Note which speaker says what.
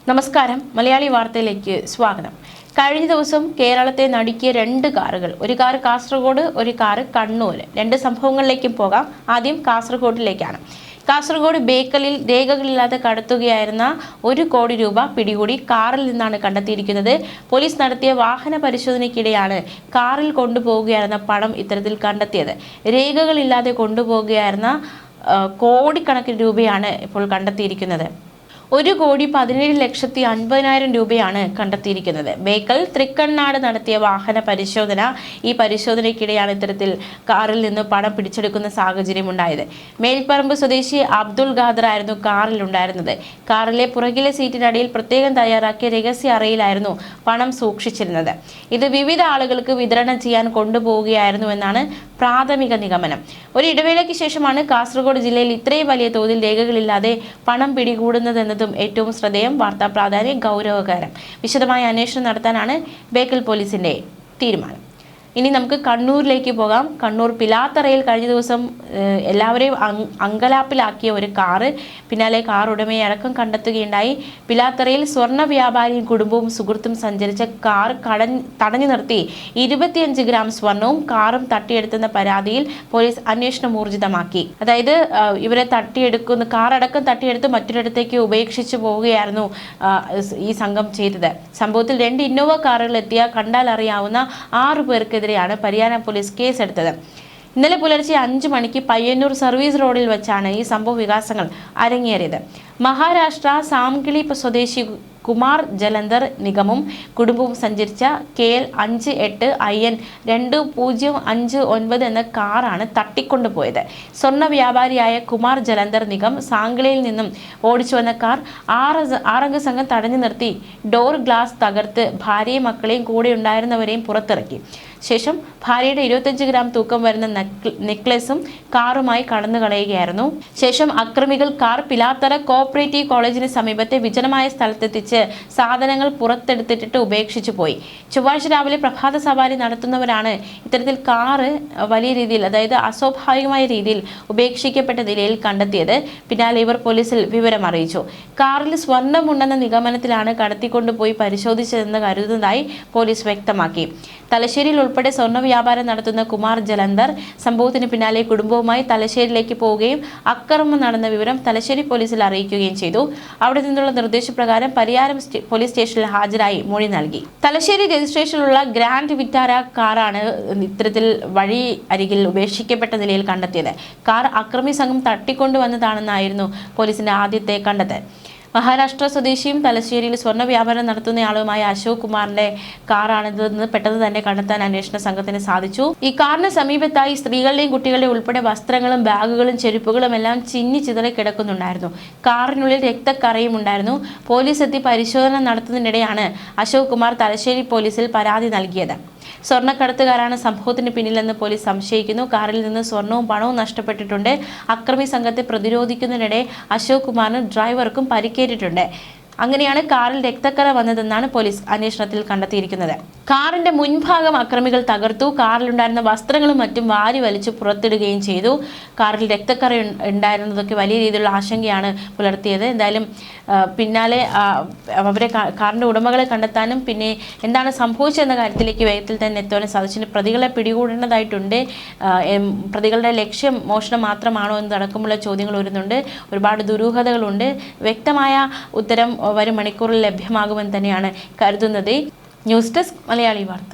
Speaker 1: നമസ്കാരം, മലയാളി വാർത്തയിലേക്ക് സ്വാഗതം. കഴിഞ്ഞ ദിവസം കേരളത്തെ നടുക്കിയ രണ്ട് കാറുകൾ, ഒരു കാർ കാസർഗോഡ്, ഒരു കാർ കണ്ണൂർ. രണ്ട് സംഭവങ്ങളിലേക്കും പോകാം. ആദ്യം കാസർഗോഡിലേക്കാണ്. കാസർഗോഡ് ബേക്കലിൽ രേഖകളില്ലാതെ കടത്തുകയായിരുന്ന 1 കോടി രൂപ പിടികൂടി കാറിൽ നിന്നാണ് കണ്ടെത്തിയിരിക്കുന്നത്. പോലീസ് നടത്തിയ വാഹന പരിശോധനയ്ക്കിടെയാണ് കാറിൽ കൊണ്ടുപോകുകയായിരുന്ന പണം ഇത്തരത്തിൽ കണ്ടെത്തിയത്. രേഖകളില്ലാതെ കൊണ്ടുപോകുകയായിരുന്ന കോടിക്കണക്കിന് രൂപയാണ് ഇപ്പോൾ കണ്ടെത്തിയിരിക്കുന്നത്. 1,17,50,000 രൂപയാണ് കണ്ടെത്തിയിരിക്കുന്നത്. ബേക്കൽ തൃക്കണ്ണാട് നടത്തിയ വാഹന പരിശോധന. ഈ പരിശോധനയ്ക്കിടെയാണ് ഇത്തരത്തിൽ കാറിൽ നിന്ന് പണം പിടിച്ചെടുക്കുന്ന സാഹചര്യം ഉണ്ടായത്. മേൽപ്പറമ്പ് സ്വദേശി അബ്ദുൾ ഖാദർ ആയിരുന്നു കാറിലുണ്ടായിരുന്നത്. കാറിലെ പുറകിലെ സീറ്റിനടിയിൽ പ്രത്യേകം തയ്യാറാക്കിയ രഹസ്യ അറയിലായിരുന്നു പണം സൂക്ഷിച്ചിരുന്നത്. ഇത് വിവിധ ആളുകൾക്ക് വിതരണം ചെയ്യാൻ കൊണ്ടുപോവുകയായിരുന്നു എന്നാണ് പ്രാഥമിക നിഗമനം. ഒരു ഇടവേളയ്ക്ക് ശേഷമാണ് കാസർഗോഡ് ജില്ലയിൽ ഇത്രയും വലിയ തോതിൽ രേഖകളില്ലാതെ പണം പിടികൂടുന്നതെന്നതും ഏറ്റവും ശ്രദ്ധേയം. വാർത്താ പ്രാധാന്യം ഗൗരവകരം. വിശദമായ അന്വേഷണം നടത്താനാണ് ബേക്കൽ പോലീസിന്റെ തീരുമാനം. ഇനി നമുക്ക് കണ്ണൂരിലേക്ക് പോകാം. കണ്ണൂർ പിലാത്തറയിൽ കഴിഞ്ഞ ദിവസം എല്ലാവരെയും അങ്കലാപ്പിലാക്കിയ ഒരു കാറ്, പിന്നാലെ കാർ ഉടമയെ അടക്കം കണ്ടെത്തുകയുണ്ടായി. പിലാത്തറയിൽ സ്വർണ്ണ വ്യാപാരിയും കുടുംബവും സുഹൃത്തും സഞ്ചരിച്ച കാർ തടഞ്ഞു നിർത്തി 25 ഗ്രാം സ്വർണവും കാറും തട്ടിയെടുത്തെന്ന പരാതിയിൽ പോലീസ് അന്വേഷണം ഊർജിതമാക്കി. അതായത് ഇവരെ തട്ടിയെടുക്കുന്ന കാറടക്കം തട്ടിയെടുത്ത് മറ്റൊരിടത്തേക്ക് ഉപേക്ഷിച്ചു പോവുകയായിരുന്നു ഈ സംഘം ചെയ്തത്. സംഭവത്തിൽ 2 ഇന്നോവ കാറുകൾ എത്തിയ കണ്ടാൽ അറിയാവുന്ന 6 പേർക്കെതിരെ പരിയാന പോലീസ് കേസെടുത്തത്. ഇന്നലെ പുലർച്ചെ 5 മണിക്ക് പയ്യന്നൂർ സർവീസ് റോഡിൽ വെച്ചാണ് ഈ സംഭവ വികാസങ്ങൾ അരങ്ങേറിയത്. മഹാരാഷ്ട്ര സാംഗ്ലി സ്വദേശി കുമാർ ജലന്ധർ നിഗമും കുടുംബവും സഞ്ചരിച്ച KL 58 IN 2059 എന്ന കാറാണ് തട്ടിക്കൊണ്ടുപോയത്. സ്വർണ്ണ വ്യാപാരിയായ കുമാർ ജലന്ധർ നിഗം സാംഗ്ലിയിൽ നിന്നും ഓടിച്ചു വന്ന കാർ ആറംഗ സംഘം തടഞ്ഞു നിർത്തി ഡോർ ഗ്ലാസ് തകർത്ത് ഭാര്യയും മക്കളെയും കൂടെ ഉണ്ടായിരുന്നവരെയും പുറത്തിറക്കി. ശേഷം ഭാര്യയുടെ 25 ഗ്രാം തൂക്കം വരുന്ന നെക്ലസും കാറുമായി കടന്നു കളയുകയായിരുന്നു. ശേഷം അക്രമികൾ കാർ പിലാത്തറ കോഓപ്പറേറ്റീവ് കോളേജിന് സമീപത്തെ വിജനമായ സ്ഥലത്തെത്തിച്ച് സാധനങ്ങൾ പുറത്തെടുത്തിട്ട് ഉപേക്ഷിച്ചു പോയി. ചൊവ്വാഴ്ച രാവിലെ പ്രഭാത സവാരി നടത്തുന്നവരാണ് ഇത്തരത്തിൽ കാറ് വലിയ രീതിയിൽ, അതായത് അസ്വാഭാവികമായ രീതിയിൽ ഉപേക്ഷിക്കപ്പെട്ട നിലയിൽ കണ്ടെത്തിയത്. പിന്നാലെ ഇവർ പോലീസിൽ വിവരം അറിയിച്ചു. കാറിൽ സ്വർണ്ണമുണ്ടെന്ന നിഗമനത്തിലാണ് കടത്തിക്കൊണ്ടുപോയി പരിശോധിച്ചതെന്ന് കരുതുന്നതായി പോലീസ് വ്യക്തമാക്കി. തലശ്ശേരിയിൽ ഉൾപ്പെടെ സ്വർണ്ണ വ്യാപാരം നടത്തുന്ന കുമാർ ജലന്ധർ സംഭവത്തിന് പിന്നാലെ കുടുംബവുമായി തലശ്ശേരിയിലേക്ക് പോവുകയും അക്രമം നടന്ന വിവരം തലശ്ശേരി പോലീസിൽ അറിയിക്കുകയും ചെയ്തു. അവിടെ നിന്നുള്ള നിർദ്ദേശപ്രകാരം പരിയാരം പോലീസ് സ്റ്റേഷനിൽ ഹാജരായി മൊഴി നൽകി. തലശ്ശേരി രജിസ്ട്രേഷനിലുള്ള ഗ്രാൻഡ് വിറ്റാര കാറാണ് ഇത്തരത്തിൽ വഴി അരികിൽ ഉപേക്ഷിക്കപ്പെട്ട നിലയിൽ കണ്ടെത്തിയത്. കാർ അക്രമി സംഘം തട്ടിക്കൊണ്ടുവന്നതാണെന്നായിരുന്നു പോലീസിന്റെ ആദ്യത്തെ കണ്ടെത്തൽ. മഹാരാഷ്ട്ര സ്വദേശിയും തലശ്ശേരിയിൽ സ്വർണ്ണ വ്യാപാരം നടത്തുന്നയാളുമായ അശോക് കുമാറിന്റെ കാറാണിതെന്ന് പെട്ടെന്ന് തന്നെ കണ്ടെത്താൻ അന്വേഷണ സംഘത്തിന് സാധിച്ചു. ഈ കാറിന് സമീപത്തായി സ്ത്രീകളുടെയും കുട്ടികളുടെയും ഉൾപ്പെടെ വസ്ത്രങ്ങളും ബാഗുകളും ചെരുപ്പുകളും എല്ലാം ചിന്നി ചിതറി കിടക്കുന്നുണ്ടായിരുന്നു. കാറിനുള്ളിൽ രക്തക്കറയും ഉണ്ടായിരുന്നു. പോലീസ് എത്തി പരിശോധന നടത്തുന്നതിനിടെയാണ് അശോക് കുമാർ തലശ്ശേരി പോലീസിൽ പരാതി നൽകിയത്. സ്വർണ്ണക്കടത്തുകാരാണ് സംഭവത്തിന് പിന്നിലെന്ന് പോലീസ് സംശയിക്കുന്നു. കാറിൽ നിന്ന് സ്വർണവും പണവും നഷ്ടപ്പെട്ടിട്ടുണ്ട്. അക്രമി സംഘത്തെ പ്രതിരോധിക്കുന്നതിനിടെ അശോക് കുമാറിനും ഡ്രൈവർക്കും പരിക്കേറ്റിട്ടുണ്ട്. അങ്ങനെയാണ് കാറിൽ രക്തക്കറ വന്നതെന്നാണ് പോലീസ് അന്വേഷണത്തിൽ കണ്ടെത്തിയിരിക്കുന്നത്. കാറിന്റെ മുൻഭാഗം അക്രമികൾ തകർത്തു. കാറിലുണ്ടായിരുന്ന വസ്ത്രങ്ങളും മറ്റും വാരി വലിച്ചു പുറത്തിടുകയും ചെയ്തു. കാറിൽ രക്തക്കറ ഉണ്ടായിരുന്നതൊക്കെ വലിയ രീതിയിലുള്ള ആശങ്കയാണ് പുലർത്തിയത്. എന്തായാലും പിന്നാലെ അവരെ കാറിന്റെ ഉടമകളെ കണ്ടെത്താനും പിന്നെ എന്താണ് സംഭവിച്ചതെന്ന കാര്യത്തിലേക്ക് വേഗത്തിൽ തന്നെ എത്തുവാനും സാധിച്ചു. പ്രതികളെ പിടികൂടേണ്ടതായിട്ടുണ്ട്. പ്രതികളുടെ ലക്ഷ്യം മോഷണം മാത്രമാണോ എന്നതടക്കമുള്ള ചോദ്യങ്ങൾ വരുന്നുണ്ട്. ഒരുപാട് ദുരൂഹതകളുണ്ട്. വ്യക്തമായ ഉത്തരം വരും മണിക്കൂറിൽ ലഭ്യമാകുമെന്ന് തന്നെയാണ് കരുതുന്നത്. ന്യൂസ് ഡെസ്ക് മലയാളി വാർത്ത.